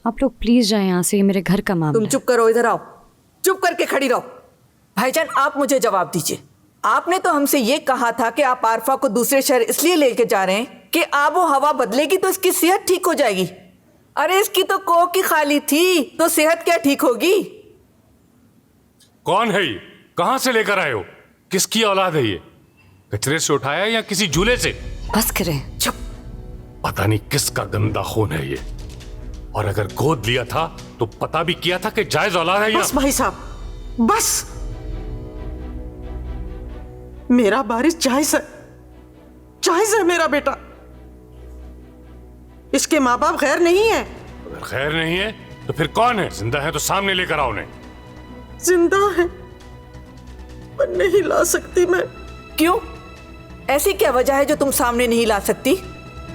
आप लोग प्लीज जाएं यहाँ से, ये मेरे घर का मामला तुम चुप करो, इधर आओ, चुप करके खड़ी रहो। भाईजान आप मुझे जवाब दीजिए, आपने तो हमसे ये कहा था कि आप आरफा को दूसरे शहर इसलिए लेके जा रहे हैं कि आबो हवा बदलेगी तो इसकी सेहत ठीक हो जाएगी। अरे इसकी तो कोख ही खाली थी, तो सेहत क्या ठीक होगी? कौन है ये? कहां से लेकर आए हो? किसकी औलाद है ये? कचरे से उठाया या किसी झूले से? बस करें, चुप। पता नहीं किसका गंदा खून है ये, और अगर गोद लिया था तो पता भी किया था कि जायज औलाद है। बस भाई साहब, बस। मेरा बारिश जायज है मेरा बेटा। इसके माँ बाप गैर नहीं है। अगर खैर नहीं है तो फिर कौन है? जिंदा है तो सामने लेकर आओ उन्हें। जिंदा है पर नहीं ला सकती मैं। क्यों? ऐसी क्या वजह है जो तुम सामने नहीं ला सकती?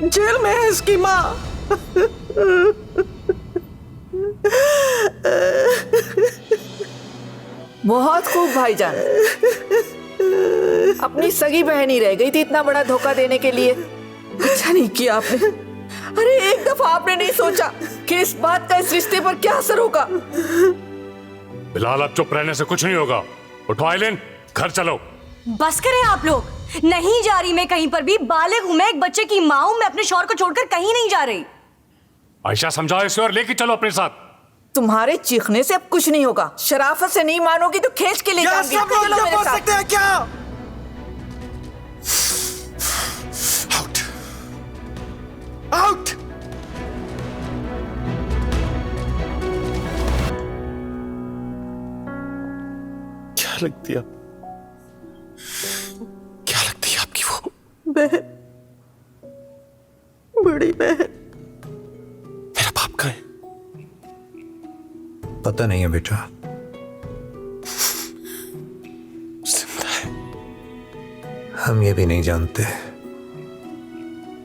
जेल में है इसकी माँ। बहुत खूब भाईजान, अपनी सगी बहन ही रह गई थी इतना बड़ा धोखा देने के लिए। अच्छा नहीं किया आपने। अरे एक दफा आपने नहीं सोचा कि इस बात का इस रिश्ते पर क्या असर होगा? बिलाल अब चुप रहने से कुछ नहीं होगा। उठो आइलिन, घर चलो। बस करें आप लोग। नहीं जा रही मैं कहीं पर भी। बालिग हूं मैं, एक बच्चे की माँ हूं मैं, अपने शौहर को छोड़कर कहीं नहीं जा रही। आयशा समझाओ इसे और लेके चलो अपने साथ। तुम्हारे चीखने से अब कुछ नहीं होगा। शराफत से नहीं मानोगी तो खींच के ले जाऊंगी। चलो मेरे साथ। क्या? आउट! क्या लगती है? क्या लगती है आपकी वो? बहन, बड़ी बहन। मेरा बाप कहाँ है? पता नहीं है बेटा। जिंदा है। हम ये भी नहीं जानते।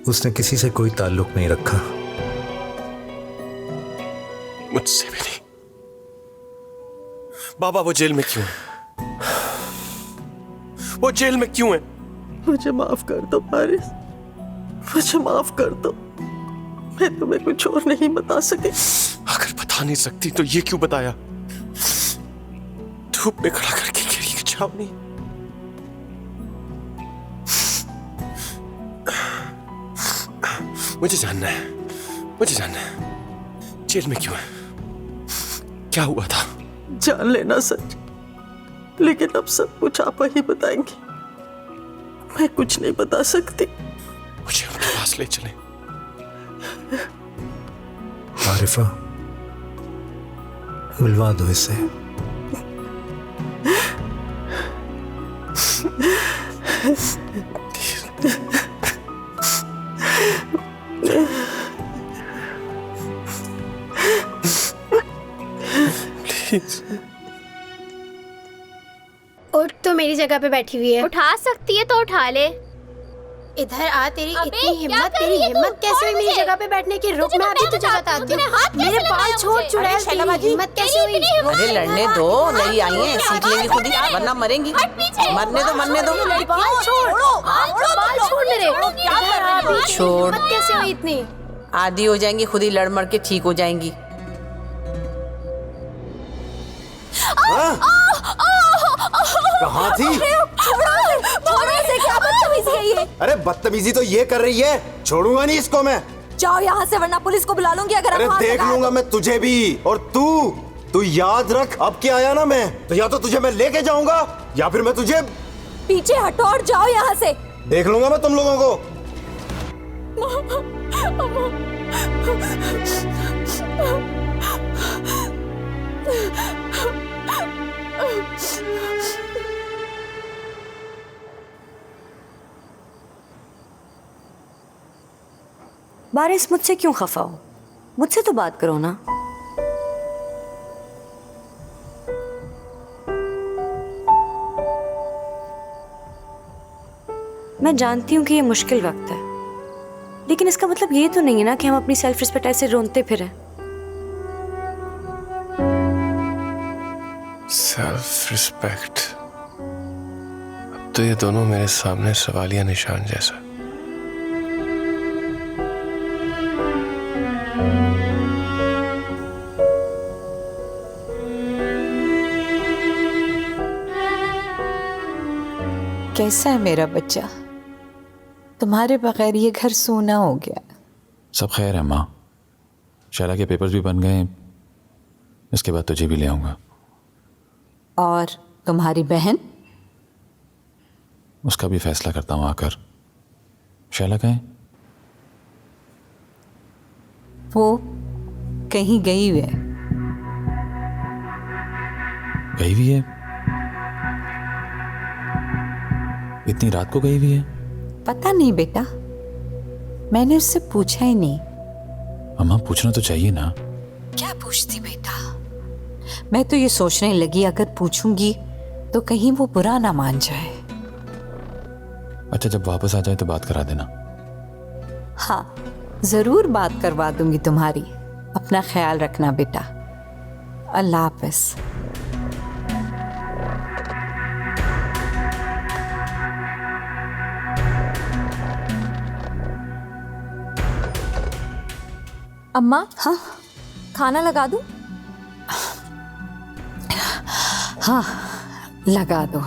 उसने किसी से कोई ताल्लुक नहीं रखा। मुझसे भी नहीं। बाबा वो जेल में क्यों है? वो जेल में क्यों है? मुझे माफ कर दो बारिश, मुझे माफ कर दो। मैं तुम्हें कुछ और नहीं बता सकी। अगर बता नहीं सकती तो ये क्यों बताया? धूप में खड़ा करके गिरी की छावनी। मुझे जानना है, मुझे जानना है जेल में क्यों है? क्या हुआ था? जान लेना सच, लेकिन अब सब कुछ आप ही बताएंगे। मैं कुछ नहीं बता सकती। मुझे उनके पास ले चले। आरिफा, मिलवा दो इसे। प्लीज। उठ, तो मेरी जगह पे बैठी हुई है। उठा सकती है तो उठा ले। इधर आ। तेरी इतनी हिम्मत, तेरी हिम्मत कैसे हुई मेरी जगह पे बैठने की? रुक, मैं अभी तो जगह बताती हूँ। मेरे बाल छोड़ चुड़ैल, तेरी हिम्मत कैसे हुई? अरे लड़ने दो, नई आई है, सीख लेंगी खुद ही, वरना मरेंगी। मरने दो, मरने दो। बाल छोड़, बाल छोड़ मेरे। छोड़। हिम्मत कैसे हुई इतनी? आधी हो जाएंगी, खुद ही लड़ मर के ठीक हो जाएंगी। कहाँ थी? से क्या बदतमीजी है ये? अरे बदतमीजी तो ये कर रही है, छोड़ूंगा नहीं इसको मैं। जाओ यहाँ से, वरना पुलिस को बुला लूंगी अगर अरे देख लूंगा मैं तुझे भी। और तू याद रख, अब के आया ना मैं, तो या तो तुझे मैं लेके जाऊंगा या फिर मैं तुझे। पीछे हटो और जाओ यहाँ से। देख लूंगा मैं तुम लोगों को। बारिश, मुझसे क्यों खफा हो? मुझसे तो बात करो ना। मैं जानती हूँ कि ये मुश्किल वक्त है, लेकिन इसका मतलब ये तो नहीं है ना कि हम अपनी सेल्फ रिस्पेक्ट ऐसे रोनते फिरें। सेल्फ रिस्पेक्ट, अब तो ये दोनों मेरे सामने सवालिया निशान जैसा। कैसा है मेरा बच्चा? तुम्हारे बगैर ये घर सूना हो गया। सब खैर है माँ, शैला के पेपर्स भी बन गए, इसके बाद तुझे भी ले आऊँगा। और तुम्हारी बहन? उसका भी फैसला करता हूँ आकर। शैला कहाँ है? वो कहीं गई हुई है। गई हुई है? इतनी रात को गई हुई है? पता नहीं बेटा, मैंने उससे पूछा ही नहीं। अम्मा पूछना तो चाहिए ना। क्या पूछती बेटा? मैं तो ये सोचने लगी अगर पूछूंगी तो कहीं वो बुरा ना मान जाए। अच्छा, जब वापस आ जाए तो बात करा देना। हाँ, जरूर बात करवा दूंगी तुम्हारी। अपना ख्याल रखना बेटा। अल्लाह हाफिज। अम्मा, हाँ खाना लगा दूं? हाँ, लगा दो।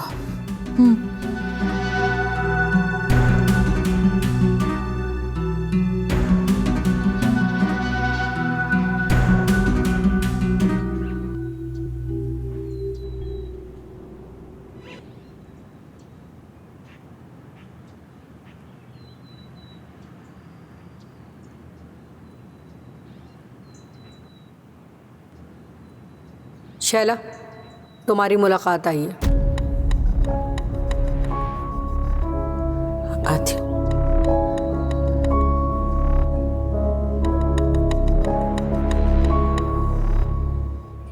शैला, तुम्हारी मुलाकात आई है। आती हूँ।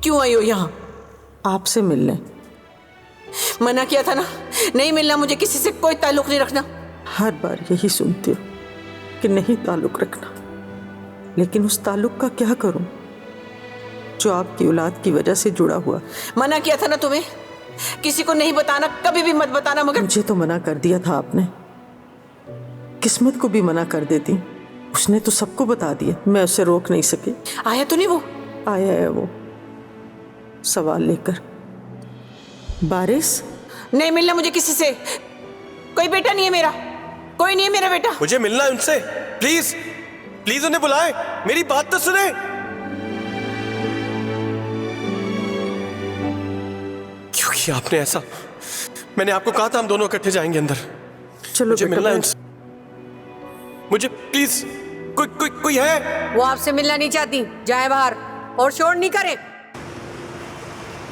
क्यों आई हो यहाँ? आपसे मिलने। मना किया था ना, नहीं मिलना मुझे, किसी से कोई ताल्लुक नहीं रखना। हर बार यही सुनती हूँ कि नहीं ताल्लुक रखना, लेकिन उस ताल्लुक का क्या करूं जो आपकी औलाद की वजह से जुड़ा हुआ। मना किया था ना तुम्हें, किसी को नहीं बताना, कभी भी मत बताना। मगर मुझे तो मना कर दिया था आपने। किस्मत को भी मना कर देती, उसने तो सबको बता दिया। मैं उसे रोक नहीं सकी। आया तो नहीं वो? आया है वो, सवाल लेकर। बारिश, नहीं मिलना मुझे किसी से। कोई बेटा नहीं है मेरा, कोई नहीं है मेरा बेटा। मुझे मिलना है उनसे, प्लीज प्लीज उन्हें बुलाएं, मेरी बात तो सुने। क्यों किया आपने ऐसा? मैंने आपको कहा था हम दोनों इकट्ठे जाएंगे अंदर। चलो मुझे बेटा, मिलना है उनसे, मुझे प्लीज। कोई है? वो आपसे मिलना नहीं चाहती, जाए बाहर और शोर नहीं करे।